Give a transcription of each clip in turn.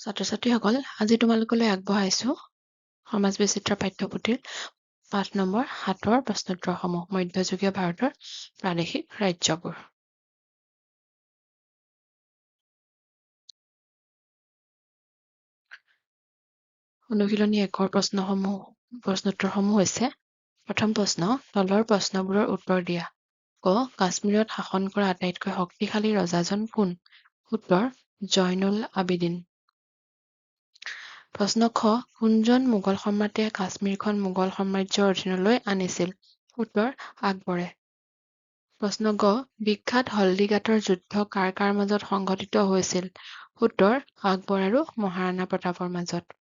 ছাত্ৰ-ছাত্ৰীসকল, আজি তোমালোকলৈ আগবঢ়াইছো সমাজ বিচিত্ৰ পাঠ্যপুথিৰ পাঠ নম্বৰ ৭ৰ প্ৰশ্নোত্তৰসমূহ মধ্যযুগীয় ভাৰতৰ প্ৰাদেশিক ৰাজ্যবোৰ। অনুশীলনী ১ৰ প্ৰশ্নোত্তৰসমূহ হৈছে: প্ৰথম প্ৰশ্ন, তলৰ প্ৰশ্নবোৰৰ উত্তৰ দিয়া। ক. কাশ্মীৰত শাসন কৰা আটাইতকৈ শক্তিশালী ৰজাজন কোন? উত্তৰ: জয়নুল আবেদিন। প্ৰশ্ন খ. কোনজন মোগল সম্ৰাটে কাশ্মীৰখন মোগল সাম্ৰাজ্যৰ অধীনলৈ আনিছিল? উত্তৰ: আকবৰে। প্ৰশ্ন গ. বিখ্যাত হলদিঘাটৰ যুদ্ধ কাৰ কাৰ মাজত সংঘটিত হৈছিল? উত্তৰ: আকবৰ আৰু মহাৰাণা প্ৰতাপৰ মাজত।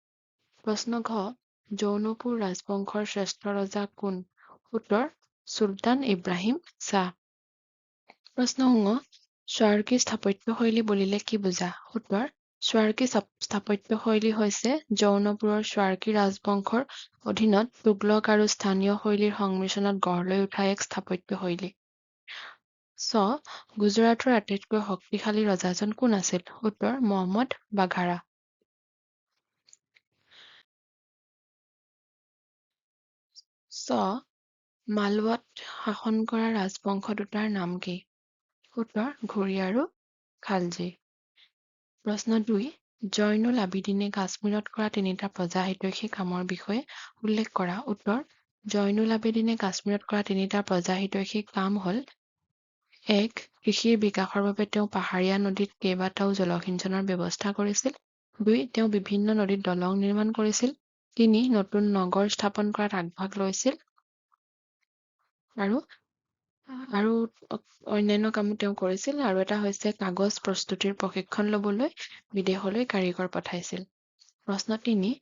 প্ৰশ্ন ঘ. জৌনপুৰ ৰাজবংশৰ শ্ৰেষ্ঠ ৰজা কোন? উত্তৰ: চুলতান ইব্ৰাহিম শ্বাহ। প্ৰশ্ন ঙ. স্বাৰ্কী স্থাপত্যশৈলী বুলিলে কি বুজা? উত্তৰ: স্বাৰ্কী স্থাপত্যশৈলী হৈছে জৌনপুৰৰ স্বাৰ্কী ৰাজবংশৰ অধীনত তুগলক আৰু স্থানীয় শৈলীৰ সংমিশ্ৰণত গঢ় লৈ উঠা এক স্থাপত্যশৈলী। চ. গুজৰাটৰ আটাইতকৈ শক্তিশালী ৰজাজন কোন আছিল? উত্তৰ: মহম্মদ বাঘাৰা। চ. মালৱাত শাসন কৰা ৰাজবংশ দুটাৰ নাম কি? উত্তৰ: ঘুৰি আৰু খালজী। প্ৰশ্ন ২. জয়নুল আবেদিনে কাশ্মীৰত কৰা তিনিটা প্ৰজাহিতৈষী কামৰ বিষয়ে উল্লেখ কৰা। উত্তৰ: জয়নুল আবেদিনে কাশ্মীৰত কৰা তিনিটা প্ৰজাহিতৈষী কাম হ'ল: ১. কৃষিৰ বিকাশৰ বাবে তেওঁ পাহাৰীয়া নদীত কেইবাটাও জলসিঞ্চনৰ ব্যৱস্থা কৰিছিল। ২. তেওঁ বিভিন্ন নদীত দলং নিৰ্মাণ কৰিছিল। ৩. নতুন নগৰ স্থাপন কৰাত আগভাগ লৈছিল আৰু অন্যান্য কামো তেওঁ কৰিছিল। আৰু এটা হৈছে কাগজ প্ৰস্তুতিৰ প্ৰশিক্ষণ ল'বলৈ বিদেশলৈ কাৰিকৰ পঠাইছিল। প্ৰশ্ন ৩.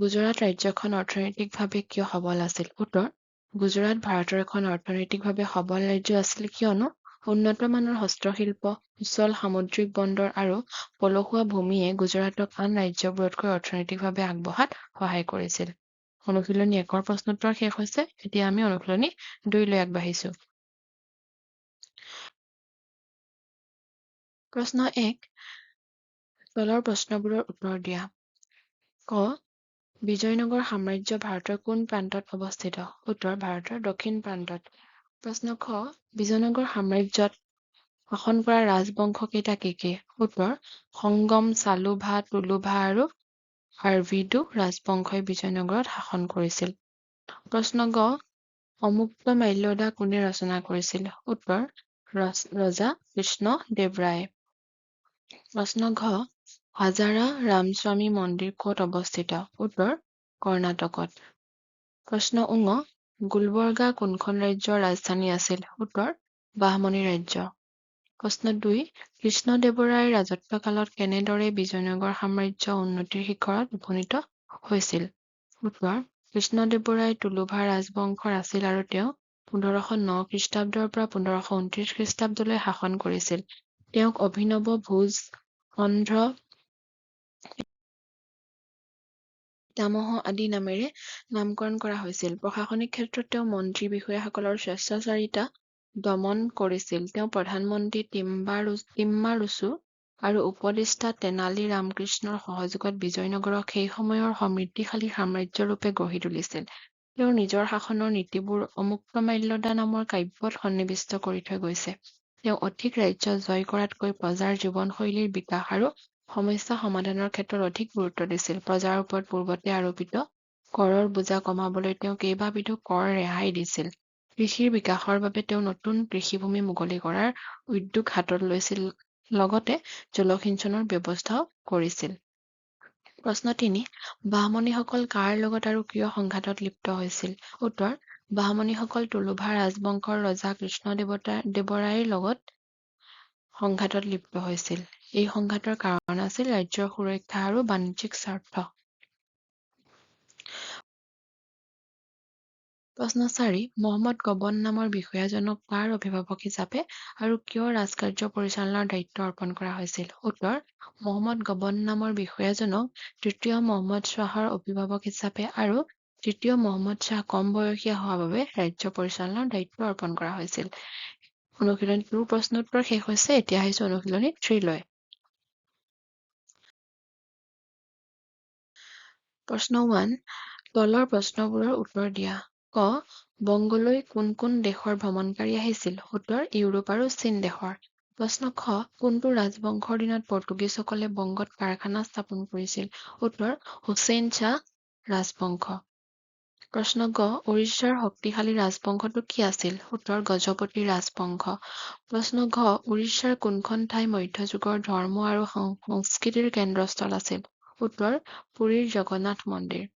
গুজৰাট ৰাজ্যখন অৰ্থনৈতিকভাৱে কিয় সবল আছিল? উত্তৰ: গুজৰাট ভাৰতৰ এখন অৰ্থনৈতিকভাৱে সবল ৰাজ্য আছিল কিয়নো উন্নত মানৰ হস্তশিল্প, সুচল সামুদ্ৰিক বন্দৰ আৰু পলসুৱা ভূমিয়ে গুজৰাটক আন ৰাজ্যবোৰতকৈ অৰ্থনৈতিকভাৱে আগবঢ়াত সহায় কৰিছিল। অনুশীলনী ১ৰ প্ৰশ্নোত্তৰ শেষ হৈছে। এতিয়া আমি অনুশীলনী ২লৈ আগবাঢ়িছো। প্ৰশ্ন ১. তলৰ প্ৰশ্নবোৰৰ উত্তৰ দিয়া। ক. বিজয়নগৰ সাম্ৰাজ্য ভাৰতৰ কোন প্ৰান্তত অৱস্থিত? উত্তৰ: ভাৰতৰ দক্ষিণ প্ৰান্তত। প্ৰশ্ন খ. বিজয়নগৰ সাম্ৰাজ্যত শাসন কৰা ৰাজবংশ কেইটা কি কি? উত্তৰ: সংগম, চালুভা, তুলুভা আৰু আৰভিদু ৰাজবংশই বিজয়নগৰত শাসন কৰিছিল। প্ৰশ্ন গ. অমুক্তমাল্যদা কোনে ৰচনা কৰিছিল? উত্তৰ: ৰজা কৃষ্ণদেৱৰায়ে। প্ৰশ্ন ঘ. হাজাৰা ৰামস্বামী মন্দিৰ ক'ত অৱস্থিত? উত্তৰ: কৰ্ণাটকত। প্ৰশ্ন ঙ. গুলবৰ্গা কোনখন ৰাজ্যৰ ৰাজধানী আছিল? উত্তৰ: বাহমনি ৰাজ্য। প্ৰশ্ন ২. কৃষ্ণদেৱৰায়ৰ ৰাজত্বকালত কেনেদৰে বিজয়নগৰ সাম্ৰাজ্য উন্নতিৰ শিখৰত উপনীত হৈছিল? উত্তৰ: কৃষ্ণদেৱৰায় তুলুভা ৰাজবংশৰ আছিল আৰু তেওঁ ১৫০৯ খ্ৰীষ্টাব্দৰ পৰা ১৫২৯ খ্ৰীষ্টাব্দলৈ শাসন কৰিছিল। তেওঁক অভিনৱ ভোজ, অন্ধ্ৰ পিতামহ আদি নামেৰে নামকৰণ কৰা হৈছিল। প্ৰশাসনিক ক্ষেত্ৰত তেওঁ মন্ত্ৰী বিষয়াসকলৰ স্বেচ্ছাচাৰিতা দমন কৰিছিল। তেওঁ প্ৰধানমন্ত্ৰী তিম্মাৰুচু আৰু উপদেষ্টা তেনালী ৰামকৃষ্ণৰ সহযোগত বিজয়নগৰক সেই সময়ৰ সমৃদ্ধিশালী সাম্ৰাজ্যৰূপে গঢ়ি তুলিছিল। তেওঁৰ নিজৰ শাসনৰ নীতিবোৰ অমুক্তমাল্যদা নামৰ কাব্যত সন্নিৱিষ্ট কৰি থৈ গৈছে। তেওঁ অধিক ৰাজ্য জয় কৰাতকৈ প্ৰজাৰ জীৱনশৈলীৰ বিকাশ আৰু সমস্যা সমাধানৰ ক্ষেত্ৰত অধিক গুৰুত্ব দিছিল। প্ৰজাৰ ওপৰত পূৰ্বতে আৰোপিত কৰৰ বোজা কমাবলৈ তেওঁ কেইবাবিধো কৰ ৰেহাই দিছিল। কৃষিৰ বিকাশৰ বাবে তেওঁ নতুন কৃষিভূমি মুকলি কৰাৰ উদ্যোগ হাতত লৈছিল, লগতে জলসিঞ্চনৰ ব্যৱস্থাও কৰিছিল। প্ৰশ্ন ৩. বাহমনীসকল কাৰ লগত আৰু কিয় সংঘাতত লিপ্ত হৈছিল? উত্তৰ: বাহমনীসকল তুলুভা ৰাজবংশৰ ৰজা কৃষ্ণদেৱৰায়ৰ লগত সংঘাতত লিপ্ত হৈছিল। এই সংঘাতৰ কাৰণ আছিল ৰাজ্যৰ সুৰক্ষা আৰু বাণিজ্যিক স্বাৰ্থ। প্ৰশ্ন ৪. মহম্মদ গবন নামৰ বিষয়াজনক কাৰ অভিভাৱক হিচাপে আৰু কিয় ৰাজকাৰ্য পৰিচালনাৰ দায়িত্ব অৰ্পণ কৰা হৈছিল? উত্তৰ: মহম্মদ গবন নামৰ বিষয়াজনক তৃতীয় মহম্মদ শ্বাহৰ অভিভাৱক হিচাপে আৰু তৃতীয় মহম্মদ শ্বাহ কম বয়সীয়া হোৱা বাবে ৰাজ্য পৰিচালনাৰ দায়িত্ব অৰ্পণ কৰা হৈছিল। অনুশীলনী ২ৰ প্ৰশ্নোত্তৰ শেষ হৈছে। এতিয়া আহিছো অনুশীলনী ৩লৈ। প্ৰশ্ন 1, তলৰ প্ৰশ্নবোৰৰ উত্তৰ দিয়া। ক. বংগলৈ কোন কোন দেশৰ ভ্ৰমণকাৰী আহিছিল? উত্তৰ ইউৰোপ আৰু চীন দেশৰ। প্ৰশ্ন খ. কোনটো ৰাজবংশৰ দিনত পৰ্তুগীজসকলে বংগত কাৰখানা স্থাপন কৰিছিল? উত্তৰ হুছেইন শ্বাহ ৰাজবংশ। প্ৰশ্ন গ. উৰিষ্যাৰ শক্তিশালী ৰাজবংশটো কি আছিল? উত্তৰ গজপতি ৰাজবংশ। প্ৰশ্ন ঘ. উৰিষ্যাৰ কোনখন ঠাই মধ্যযুগৰ ধৰ্ম আৰু সংস্কৃতিৰ কেন্দ্ৰস্থল আছিল? উত্তৰ পুৰীৰ জগন্নাথ মন্দিৰ।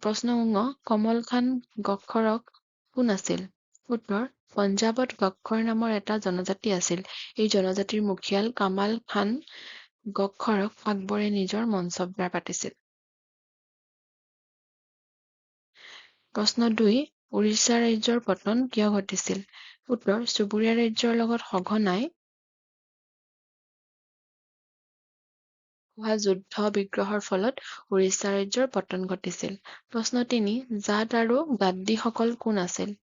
প্ৰশ্ন ঙ. কমল খান গখ্বৰক কোন আছিল? উত্তৰ পঞ্জাৱত গখ্বৰ নামৰ এটা জনজাতি আছিল। এই জনজাতিৰ মুখিয়াল কামাল খান গখ্বৰক আকবৰে নিজৰ মঞ্চবিহাৰ পাতিছিল। প্ৰশ্ন 2, উৰিষ্যা ৰাজ্যৰ পতন কিয় ঘটিছিল? উত্তৰ চুবুৰীয়া ৰাজ্যৰ লগত সঘনাই হোৱা যুদ্ধ বিগ্ৰহৰ ফলত উৰিষ্যা ৰাজ্যৰ পতন ঘটিছিল। প্ৰশ্ন 3, জাট আৰু গাদ্দীসকল কোন আছিল?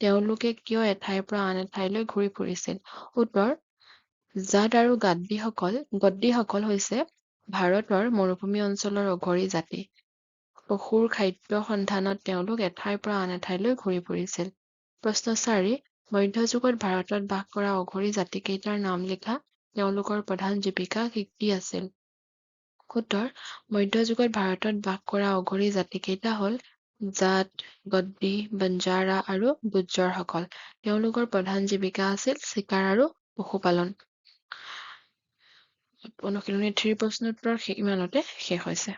তেওঁলোকে কিয় এঠাইৰ পৰা আন এঠাইলৈ ঘূৰি ফুৰিছিল? উত্তৰ জাট আৰু গদ্দীসকল হৈছে ভাৰতৰ মৰুভূমি অঞ্চলৰ অঘৰী জাতি। পশুৰ খাদ্য সন্ধানত তেওঁলোক এঠাইৰ পৰা আন এঠাইলৈ ঘূৰি ফুৰিছিল। প্ৰশ্ন 4, মধ্যযুগত ভাৰতত বাস কৰা অঘৰী জাতিকেইটাৰ নাম লিখা। তেওঁলোকৰ প্ৰধান জীৱিকা কি আছিল? উত্তৰ মধ্যযুগত ভাৰতত বাস কৰা অঘৰী জাতিকেইটা হ'ল জাট, গদ্দী, বঞ্জাৰা আৰু গুজ্জৰসকল। তেওঁলোকৰ প্ৰধান জীৱিকা আছিল চিকাৰ আৰু পশুপালন। অনুশীলনী 3 প্ৰশ্নোত্তৰ ইমানতে শেষ হৈছে।